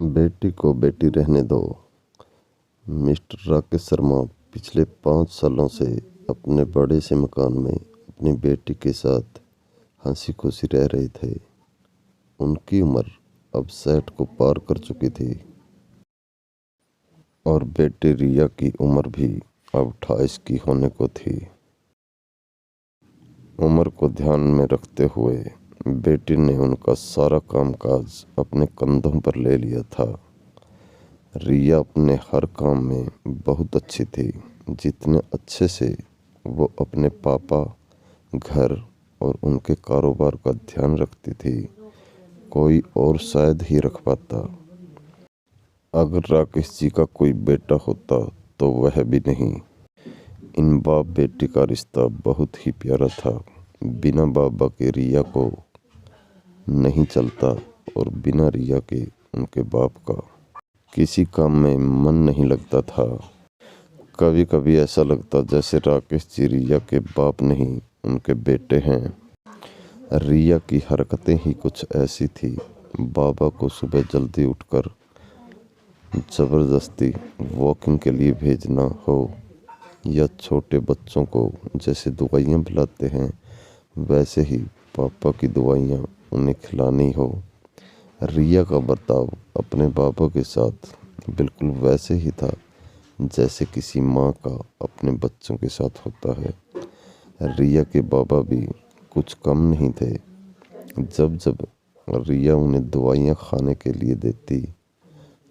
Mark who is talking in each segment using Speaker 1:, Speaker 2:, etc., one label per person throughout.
Speaker 1: बेटी को बेटी रहने दो। मिस्टर राकेश शर्मा पिछले 5 सालों से अपने बड़े से मकान में अपनी बेटी के साथ हंसी खुशी रह रहे थे। उनकी उम्र अब 60 को पार कर चुकी थी और बेटी रिया की उम्र भी अब 28 की होने को थी। उम्र को ध्यान में रखते हुए बेटी ने उनका सारा कामकाज अपने कंधों पर ले लिया था। रिया अपने हर काम में बहुत अच्छी थी, जितने अच्छे से वो अपने पापा, घर और उनके कारोबार का ध्यान रखती थी, कोई और शायद ही रख पाता। अगर राकेश जी का कोई बेटा होता तो वह भी नहीं। इन बाप बेटी का रिश्ता बहुत ही प्यारा था। बिना बाबा के रिया को नहीं चलता और बिना रिया के उनके बाप का किसी काम में मन नहीं लगता था। कभी कभी ऐसा लगता जैसे राकेश जी रिया के बाप नहीं, उनके बेटे हैं। रिया की हरकतें ही कुछ ऐसी थी। बाबा को सुबह जल्दी उठकर ज़बरदस्ती वॉकिंग के लिए भेजना हो या छोटे बच्चों को जैसे दवाइयाँ पिलाते हैं वैसे ही पापा की दवाइयाँ उन्हें खिलानी हो। रिया का बर्ताव अपने बाबा के साथ बिल्कुल वैसे ही था जैसे किसी माँ का अपने बच्चों के साथ होता है। रिया के बाबा भी कुछ कम नहीं थे। जब जब रिया उन्हें दवाइयाँ खाने के लिए देती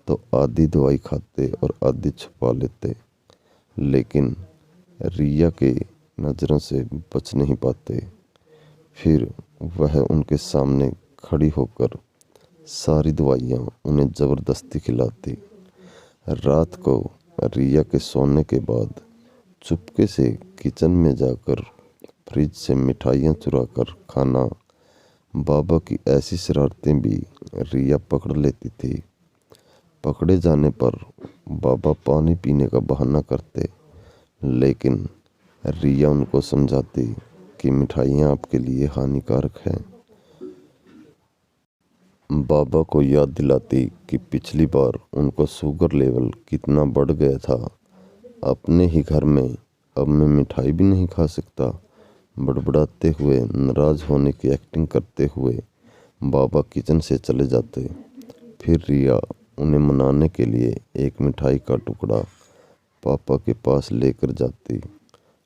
Speaker 1: तो आधी दवाई खाते और आधी छुपा लेते, लेकिन रिया के नज़रों से बच नहीं पाते। फिर वह उनके सामने खड़ी होकर सारी दवाइयाँ उन्हें ज़बरदस्ती खिलाती। रात को रिया के सोने के बाद चुपके से किचन में जाकर फ्रिज से मिठाइयाँ चुरा कर खाना। बाबा की ऐसी शरारतें भी रिया पकड़ लेती थी। पकड़े जाने पर बाबा पानी पीने का बहाना करते, लेकिन रिया उनको समझाती कि मिठाइयाँ आपके लिए हानिकारक हैं। बाबा को याद दिलाती कि पिछली बार उनका शुगर लेवल कितना बढ़ गया था। अपने ही घर में अब मैं मिठाई भी नहीं खा सकता। बड़बड़ाते हुए, नाराज़ होने की एक्टिंग करते हुए बाबा किचन से चले जाते। फिर रिया उन्हें मनाने के लिए एक मिठाई का टुकड़ा पापा के पास लेकर जाती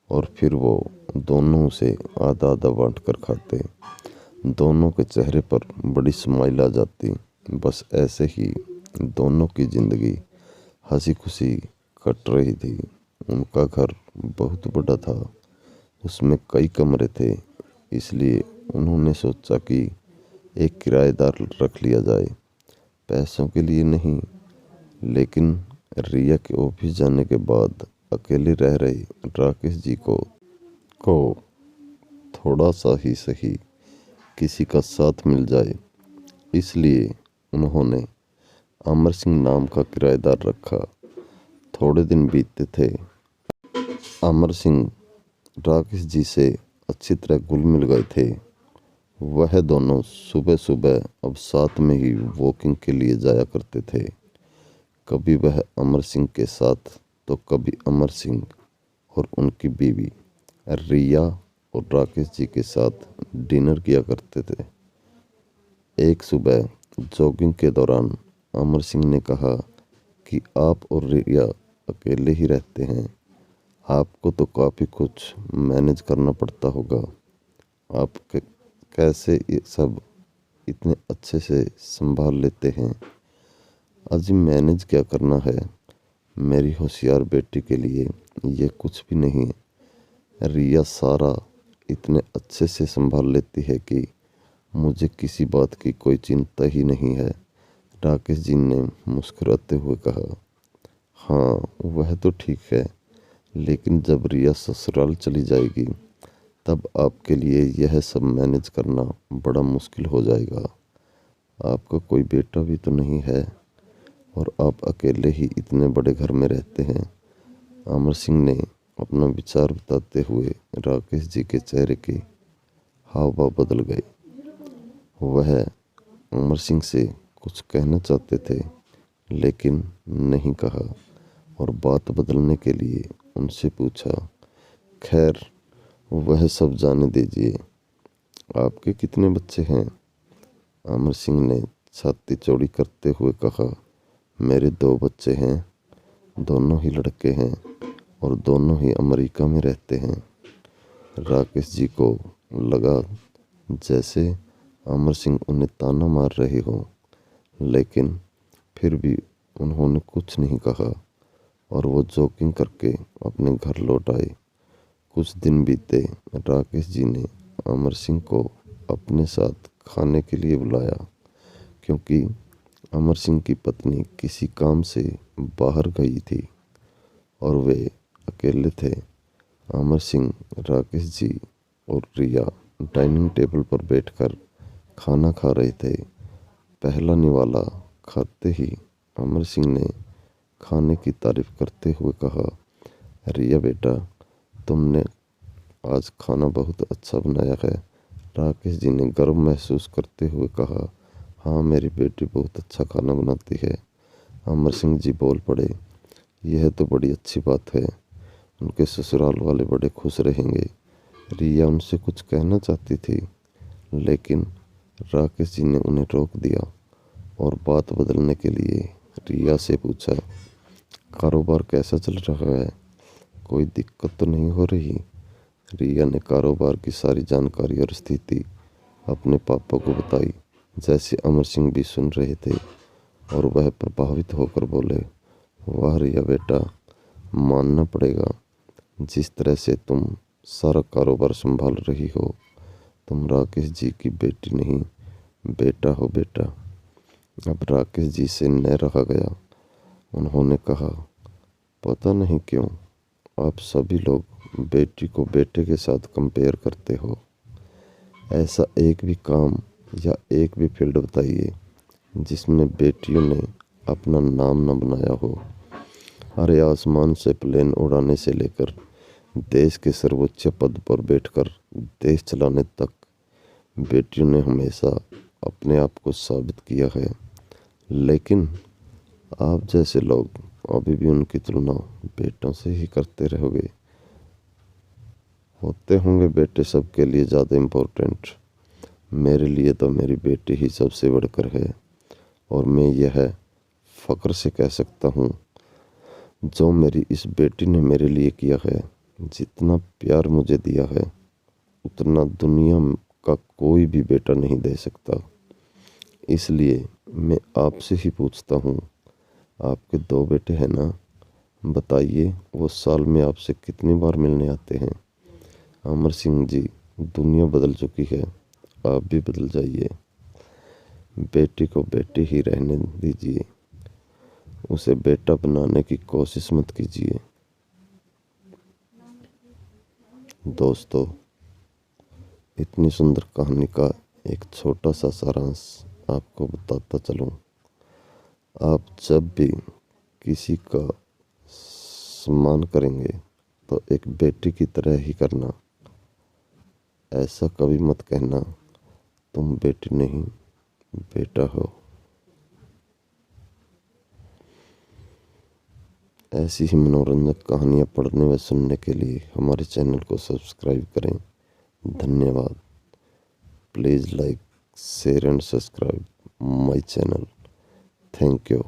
Speaker 1: और फिर वो दोनों उसे आधा आधा बांट कर खाते। दोनों के चेहरे पर बड़ी स्माइल आ जाती। बस ऐसे ही दोनों की ज़िंदगी हंसी खुशी कट रही थी। उनका घर बहुत बड़ा था, उसमें कई कमरे थे, इसलिए उन्होंने सोचा कि एक किराएदार रख लिया जाए। पैसों के लिए नहीं, लेकिन रिया के ऑफिस जाने के बाद अकेले रह रहे राकेश जी को थोड़ा सा ही सही किसी का साथ मिल जाए, इसलिए उन्होंने अमर सिंह नाम का किराएदार रखा। थोड़े दिन बीतते थे। अमर सिंह राकेश जी से अच्छी तरह घुल मिल गए थे। वह दोनों सुबह सुबह अब साथ में ही वॉकिंग के लिए जाया करते थे। कभी वह अमर सिंह के साथ तो कभी अमर सिंह और उनकी बीवी रिया और राकेश जी के साथ डिनर किया करते थे। एक सुबह जॉगिंग के दौरान अमर सिंह ने कहा कि आप और रिया अकेले ही रहते हैं, आपको तो काफ़ी कुछ मैनेज करना पड़ता होगा। आप कैसे ये सब इतने अच्छे से संभाल लेते हैं? अजी मैनेज क्या करना है, मेरी होशियार बेटी के लिए ये कुछ भी नहीं है। रिया सारा इतने अच्छे से संभाल लेती है कि मुझे किसी बात की कोई चिंता ही नहीं है। राकेश जी ने मुस्कुराते हुए कहा, हाँ वह तो ठीक है, लेकिन जब रिया ससुराल चली जाएगी तब आपके लिए यह सब मैनेज करना बड़ा मुश्किल हो जाएगा। आपका कोई बेटा भी तो नहीं है और आप अकेले ही इतने बड़े घर में रहते हैं। अमर सिंह ने अपना विचार बताते हुए राकेश जी के चेहरे के हाव भाव बदल गए। वह अमर सिंह से कुछ कहना चाहते थे, लेकिन नहीं कहा और बात बदलने के लिए उनसे पूछा, खैर वह सब जाने दीजिए, आपके कितने बच्चे हैं? अमर सिंह ने छाती चौड़ी करते हुए कहा, मेरे 2 बच्चे हैं, दोनों ही लड़के हैं और दोनों ही अमेरिका में रहते हैं। राकेश जी को लगा जैसे अमर सिंह उन्हें ताना मार रहे हो, लेकिन फिर भी उन्होंने कुछ नहीं कहा और वो जॉगिंग करके अपने घर लौट आए। कुछ दिन बीते। राकेश जी ने अमर सिंह को अपने साथ खाने के लिए बुलाया, क्योंकि अमर सिंह की पत्नी किसी काम से बाहर गई थी और वे अकेले थे। अमर सिंह, राकेश जी और रिया डाइनिंग टेबल पर बैठकर खाना खा रहे थे। पहला निवाला खाते ही अमर सिंह ने खाने की तारीफ करते हुए कहा, रिया बेटा, तुमने आज खाना बहुत अच्छा बनाया है। राकेश जी ने गर्व महसूस करते हुए कहा, हाँ मेरी बेटी बहुत अच्छा खाना बनाती है। अमर सिंह जी बोल पड़े, यह तो बड़ी अच्छी बात है, उनके ससुराल वाले बड़े खुश रहेंगे। रिया उनसे कुछ कहना चाहती थी, लेकिन राकेश जी ने उन्हें रोक दिया और बात बदलने के लिए रिया से पूछा, कारोबार कैसा चल रहा है? कोई दिक्कत तो नहीं हो रही? रिया ने कारोबार की सारी जानकारी और स्थिति अपने पापा को बताई। जैसे अमर सिंह भी सुन रहे थे और वह प्रभावित होकर बोले, वाह रिया बेटा, मानना पड़ेगा, जिस तरह से तुम सारा कारोबार संभाल रही हो, तुम राकेश जी की बेटी नहीं, बेटा हो बेटा। अब राकेश जी से न रहा गया। उन्होंने कहा, पता नहीं क्यों आप सभी लोग बेटी को बेटे के साथ कंपेयर करते हो। ऐसा एक भी काम या एक भी फील्ड बताइए जिसमें बेटियों ने अपना नाम न बनाया हो। अरे आसमान से प्लेन उड़ाने से लेकर देश के सर्वोच्च पद पर बैठकर देश चलाने तक बेटियों ने हमेशा अपने आप को साबित किया है। लेकिन आप जैसे लोग अभी भी उनकी तुलना बेटों से ही करते रहोगे। होते होंगे बेटे सबके लिए ज़्यादा इम्पोर्टेंट, मेरे लिए तो मेरी बेटी ही सबसे बढ़कर है। और मैं यह फ़ख्र से कह सकता हूँ, जो मेरी इस बेटी ने मेरे लिए किया है, जितना प्यार मुझे दिया है, उतना दुनिया का कोई भी बेटा नहीं दे सकता। इसलिए मैं आपसे ही पूछता हूँ, आपके 2 बेटे हैं ना? बताइए वो साल में आपसे कितनी बार मिलने आते हैं? अमर सिंह जी, दुनिया बदल चुकी है, आप भी बदल जाइए। बेटी को बेटी ही रहने दीजिए, उसे बेटा बनाने की कोशिश मत कीजिए। दोस्तों, इतनी सुंदर कहानी का एक छोटा सा सारांश आपको बताता चलूँ। आप जब भी किसी का सम्मान करेंगे तो एक बेटी की तरह ही करना। ऐसा कभी मत कहना तुम बेटी नहीं, बेटा हो। ऐसी ही मनोरंजक कहानियाँ पढ़ने व सुनने के लिए हमारे चैनल को सब्सक्राइब करें। धन्यवाद। Please like, share and subscribe my channel. Thank you.